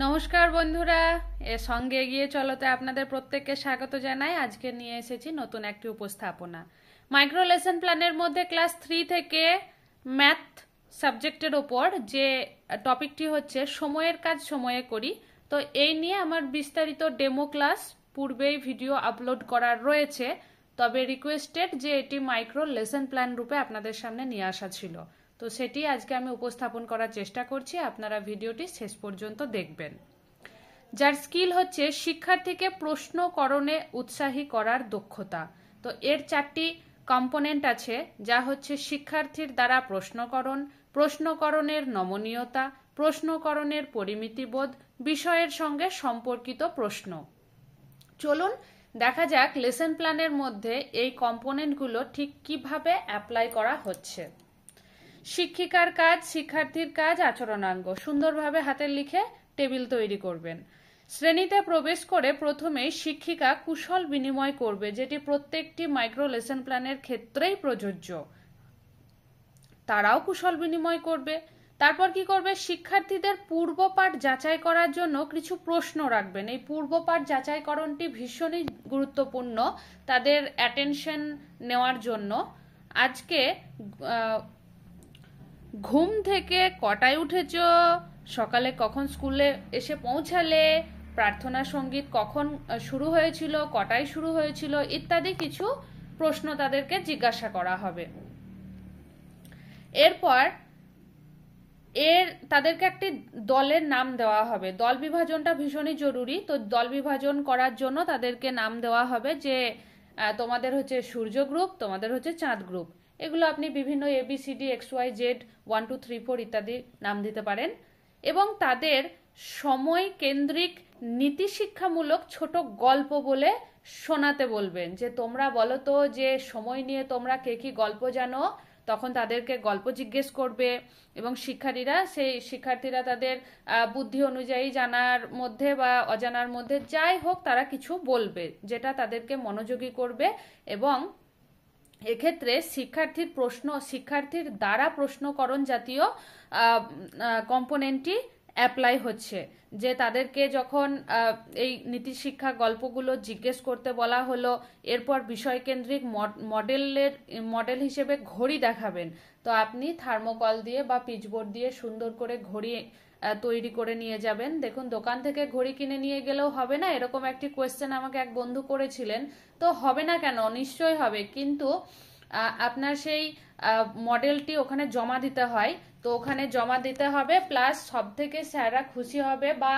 নমস্কার বন্ধুরা, এর সঙ্গে এগিয়ে চলোতে আপনাদের প্রত্যেককে স্বাগত জানাই। আজকে নিয়ে এসেছি নতুন একটি উপস্থাপনা। মাইক্রো লেসন প্ল্যানের মধ্যে ক্লাস 3 থেকে ম্যাথ সাবজেক্টের ওপর যে টপিকটি হচ্ছে সময়ের কাজ সময়ে করি, তো এই নিয়ে আমার বিস্তারিত ডেমো ক্লাস পূর্বেই ভিডিও আপলোড করার রয়েছে। তবে রিকোয়েস্টেড যে এটি মাইক্রো লেসন প্ল্যান রূপে আপনাদের সামনে নিয়ে আসা ছিল, তো সেটি আজকে আমি উপস্থাপন করার চেষ্টা করছি। আপনারা ভিডিওটি শেষ পর্যন্ত দেখবেন। যার স্কিল হচ্ছে শিক্ষার্থীকে প্রশ্নকরণে উৎসাহী করার দক্ষতা। তো এর 4টি কম্পোনেন্ট আছে, যা হচ্ছে শিক্ষার্থীর দ্বারা প্রশ্নকরণ, প্রশ্নকরণের নমনীয়তা, প্রশ্নকরণের পরিমিতিবোধ, বিষয়ের সঙ্গে সম্পর্কিত প্রশ্ন। চলুন দেখা যাক লেসন প্ল্যানের মধ্যে এই কম্পোনেন্টগুলো ঠিক কিভাবে অ্যাপ্লাই করা হচ্ছে। শিক্ষিকার কাজ, শিক্ষার্থীর কাজ, আচরণাঙ্গ সুন্দরভাবে হাতের লিখে টেবিল তৈরি করবেন। শ্রেণীতে প্রবেশ করে প্রথমেই শিক্ষিকা কুশল বিনিময় করবে, যেটি প্রত্যেকটি মাইক্রো লেসন প্ল্যানের ক্ষেত্রেই প্রযোজ্য। তারাও কুশল বিনিময় করবে। তারপর কি করবে, শিক্ষার্থীদের পূর্বপাঠ যাচাই করার জন্য কিছু প্রশ্ন রাখবেন। এই পূর্বপাঠ যাচাইকরণটি ভীষণই গুরুত্বপূর্ণ তাদের অ্যাটেনশন নেওয়ার জন্য। আজকে ঘুম থেকে কটায় উঠেছ, সকালে কখন স্কুলে এসে পৌঁছালে, প্রার্থনা সঙ্গীত কখন শুরু হয়েছিল, কটায় শুরু হয়েছিল, ইত্যাদি কিছু প্রশ্ন তাদেরকে জিজ্ঞাসা করা হবে। এরপর তাদেরকে একটি দলের নাম দেওয়া হবে। দল বিভাজনটা ভীষণই জরুরি। তো দল বিভাজন করার জন্য তাদেরকে নাম দেওয়া হবে যে তোমাদের হচ্ছে সূর্য গ্রুপ, তোমাদের হচ্ছে চাঁদ গ্রুপ। এগুলো আপনি বিভিন্ন ABCD XYZ 1 2 3 4 ইত্যাদি নাম দিতে পারেন। এবং তাদের সময় কেন্দ্রিক নীতিশিক্ষামূলক ছোট গল্প বলে শোনাতে বলবেন, যে তোমরা বলো তো যে সময় নিয়ে তোমরা কে কি গল্প জানো। তখন তাদেরকে গল্প জিজ্ঞেস করবে এবং শিক্ষার্থীরা তাদের বুদ্ধি অনুযায়ী জানার মধ্যে বা অজানার মধ্যে যাই হোক তারা কিছু বলবে, যেটা তাদেরকে মনোযোগী করবে। এবং এক্ষেত্রে শিক্ষার্থীর দ্বারা প্রশ্নকরণ জাতীয় কম্পোনেন্টটি অ্যাপ্লাই হচ্ছে, যে তাদেরকে যখন এই নীতিশিক্ষা গল্পগুলো জিজ্ঞেস করতে বলা হলো, এরপর বিষয়কেন্দ্রিক মডেল হিসেবে ঘড়ি দেখাবেন। তো আপনি থার্মোকল দিয়ে বা পিচবোর্ড দিয়ে সুন্দর করে ঘড়ি তৈরি করে নিয়ে যাবেন। দেখুন, দোকান থেকে ঘড়ি কিনে নিয়ে গেলেও হবে না, এরকম একটি কোয়েশ্চেন আমাকে এক বন্ধু করেছিলেন। তো হবে না কেন, নিশ্চয়ই হবে, কিন্তু আপনার সেই মডেলটি ওখানে জমা দিতে হয়। তো ওখানে জমা দিতে হবে, প্লাস সব থেকে স্যাররা খুশি হবে বা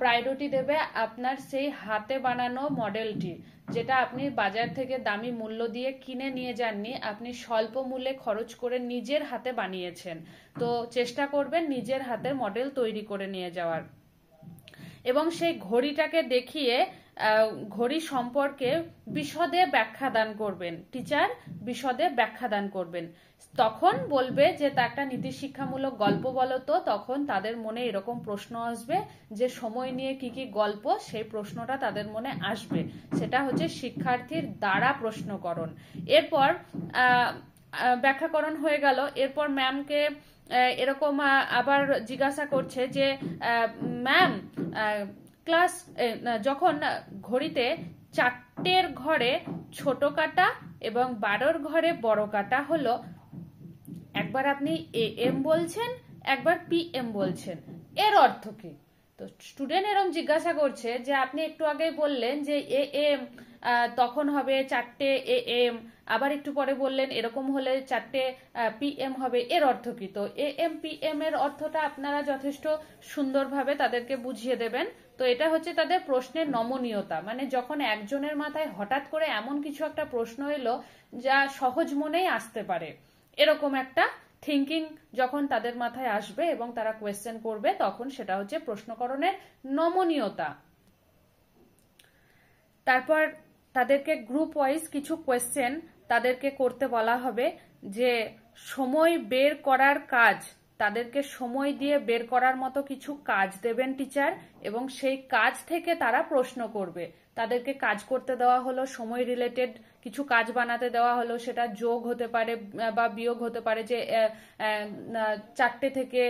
প্রায়োরিটি দেবে আপনার সেই হাতে বানানো মডেলটি, যেটা আপনি বাজার থেকে দামি মূল্য দিয়ে কিনে নিয়ে যাননি, আপনি স্বল্প মূল্যে খরচ করে নিজের হাতে বানিয়েছেন। তো চেষ্টা করবেন নিজের হাতের মডেল তৈরি করে নিয়ে যাওয়ার। এবং সেই ঘড়িটাকে দেখিয়ে ঘড়ি সম্পর্কে বিশদে ব্যাখ্যা দান করবেন। টিচার বিশদে ব্যাখ্যা দান করবেন। তখন বলবে যে তা একটা নীতিশিক্ষামূলক গল্প বলো তো। তখন তাদের মনে এরকম প্রশ্ন আসবে যে সময় নিয়ে কি কি গল্প, সেই প্রশ্নটা তাদের মনে আসবে। সেটা হচ্ছে শিক্ষার্থীর দ্বারা প্রশ্নকরণ। এরপর ব্যাখ্যাকরণ হয়ে গেল। এরপর ম্যামকে এরকম আবার জিজ্ঞাসা করছে যে ম্যাম, ক্লাস যখন ঘড়িতে 4টের ঘরে ছোট কাটা এবং 12র ঘরে বড় কাটা হলো, একবার আপনি AM বলছেন, একবার PM বলছেন, এর অর্থ কি? তো স্টুডেন্ট এরকম জিজ্ঞাসা করছে যে আপনি একটু আগে বললেন যে AM, তখন হবে 4টে AM, আবার একটু পরে বললেন এরকম হলে 4টে PM হবে, এর অর্থ কি? তো AM PM এর অর্থটা আপনারা যথেষ্ট সুন্দরভাবে তাদেরকে বুঝিয়ে দেবেন। তো এটা হচ্ছে তাদের প্রশ্নের নমনীয়তা, মানে যখন একজনের মাথায় হঠাৎ করে এমন কিছু একটা প্রশ্ন এলো যা সহজ মনেই আসতে পারে, এরকম একটা থিঙ্কিং যখন তাদের মাথায় আসবে এবং তারা কোয়েশ্চেন করবে, তখন সেটা হচ্ছে প্রশ্নকরণের নমনীয়তা। তারপর তাদেরকে গ্রুপ ওয়াইজ কিছু কোয়েশ্চেন তাদেরকে করতে বলা হবে, যে সময় বের করার কাজ তাদেরকে সময় দিয়ে বের করার মতো কিছু কাজ দেবেন টিচার, এবং সেই কাজ থেকে তারা প্রশ্ন করবে। তাদেরকে কাজ করতে দেওয়া হলো, সময় রিলেটেড কিছু কাজ বানাতে দেওয়া হলো, সেটা যোগ হতে পারে বা বিয়োগ হতে পারে, যে 4টে থেকে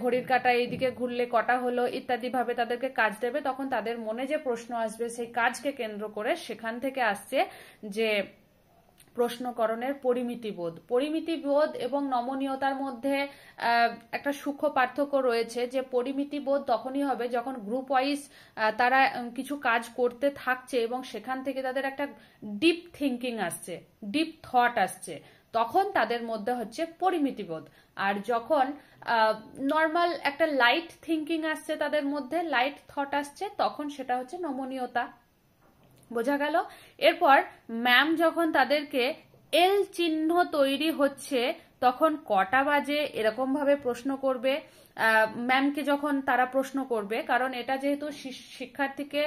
ঘড়ির কাঁটা এইদিকে ঘুরলে কটা হলো, ইত্যাদি ভাবে তাদেরকে কাজ দেবে। তখন তাদের মনে যে প্রশ্ন আসবে সেই কাজকে কেন্দ্র করে সেখান থেকে আসছে যে প্রশ্নকরণের পরিমিতিবোধ এবং নমনীয়তার মধ্যে একটা সূক্ষ্ম পার্থক্য রয়েছে। যে পরিমিতিবোধ তখনই হবে যখন গ্রুপ ওয়াইজ তারা কিছু কাজ করতে থাকছে এবং সেখান থেকে তাদের একটা ডিপ থিঙ্কিং আসছে, ডিপ থট আসছে, তখন তাদের মধ্যে হচ্ছে পরিমিতিবোধ। আর যখন নর্মাল একটা লাইট থিঙ্কিং আসছে, তাদের মধ্যে লাইট থট আসছে, তখন সেটা হচ্ছে নমনীয়তা। বোঝা গেল? এরপর ম্যাম যখন তাদেরকে এল চিহ্ন তৈরি হচ্ছে তখন কটা বাজে এরকম ভাবে প্রশ্ন করবে। ম্যামকে যখন তারা প্রশ্ন করবে, কারণ এটা যেহেতু শিক্ষার্থীকে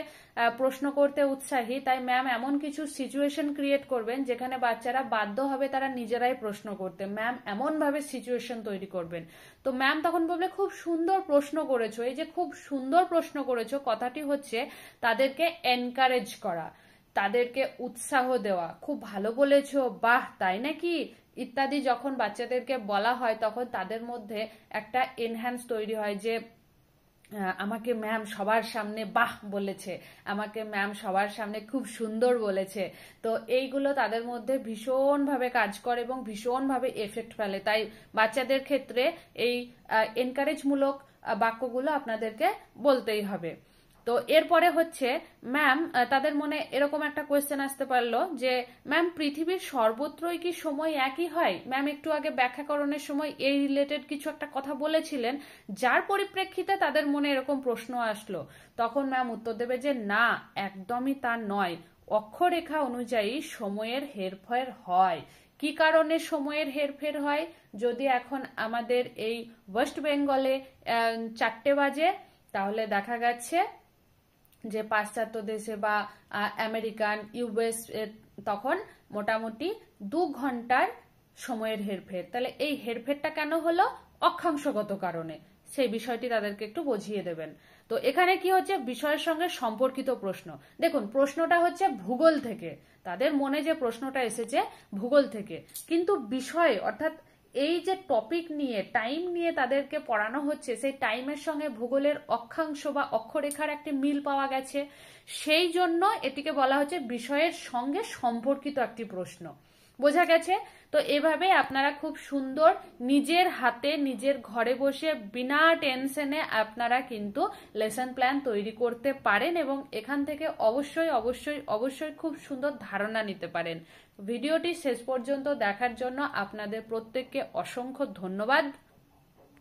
প্রশ্ন করতে উৎসাহী, তাই ম্যাম এমন কিছু সিচুয়েশন ক্রিয়েট করবেন যেখানে বাচ্চারা বাধ্য হবে তারা নিজেরাই প্রশ্ন করতে। ম্যাম এমন ভাবে সিচুয়েশন তৈরি করবেন, তো ম্যাম তখন বলবে খুব সুন্দর প্রশ্ন করেছো। এই যে খুব সুন্দর প্রশ্ন করেছো কথাটি হচ্ছে তাদেরকে এনকারেজ করা, তাদেরকে উৎসাহ দেওয়া, খুব ভালো বলেছো, বাহ তাই নাকি ইত্যাদি যখন বাচ্চাদেরকে বলা হয় তখন তাদের মধ্যে একটা এনহ্যান্স তৈরি হয় যে আমাকে ম্যাম সবার সামনে বাহ বলেছে, আমাকে ম্যাম সবার সামনে খুব সুন্দর বলেছে। তো এইগুলো তাদের মধ্যে ভীষণভাবে কাজ করে এবং ভীষণভাবে এফেক্ট ফেলে। তাই বাচ্চাদের ক্ষেত্রে এই এনকারেজমূলক বাক্যগুলো আপনাদেরকে বলতেই হবে। তো এরপরে হচ্ছে ম্যাম তাদের মনে এরকম একটা কোয়েশ্চেন আসতে পারলো যে ম্যাম পৃথিবীর সর্বত্রই কি সময় একই হয়? ম্যাম একটু আগে ব্যাখ্যাকরণের সময় এই রিলেটেড কিছু একটা কথা বলেছিলেন, যার পরিপ্রেক্ষিতে তাদের মনে এরকম প্রশ্ন আসলো। তখন ম্যাম উত্তর দেবে যে না, একদমই তা নয়, অক্ষরেখা অনুযায়ী সময়ের হেরফের হয়। কি কারণে সময়ের হেরফের হয়? যদি এখন আমাদের এই ওয়েস্ট বেঙ্গলে 4টে বাজে, তাহলে দেখা গেছে যে পাশ্চাত্য দেশে বা আমেরিকান ইউএস তখন মোটামুটি 2 ঘন্টার সময়ের হেরফের। তাহলে এই হেরফেরটা কেন হলো? অক্ষাংশগত কারণে। সেই বিষয়টি তাদেরকে একটু বুঝিয়ে দেবেন। তো এখানে কি হচ্ছে, বিষয়ের সঙ্গে সম্পর্কিত প্রশ্ন। দেখুন প্রশ্নটা হচ্ছে ভূগোল থেকে, তাদের মনে যে প্রশ্নটা এসেছে ভূগোল থেকে, কিন্তু বিষয় অর্থাৎ এই যে টপিক নিয়ে টাইম নিয়ে তাদেরকে পড়ানো হচ্ছে, সেই টাইমের সঙ্গে ভূগোলের অক্ষাংশ বা অক্ষরেখার একটি মিল পাওয়া গেছে, সেই জন্য এটিকে বলা হচ্ছে বিষয়ের সঙ্গে সম্পর্কিত একটি প্রশ্ন। বোঝা গেছে? তো এভাবে আপনারা খুব সুন্দর নিজের হাতে নিজের ঘরে বসে বিনা টেনশনে আপনারা কিন্তু লেসন প্ল্যান তৈরি করতে পারেন এবং এখান থেকে অবশ্যই অবশ্যই অবশ্যই খুব সুন্দর ধারণা নিতে পারেন। ভিডিওটি শেষ পর্যন্ত দেখার জন্য আপনাদের প্রত্যেককে অসংখ্য ধন্যবাদ।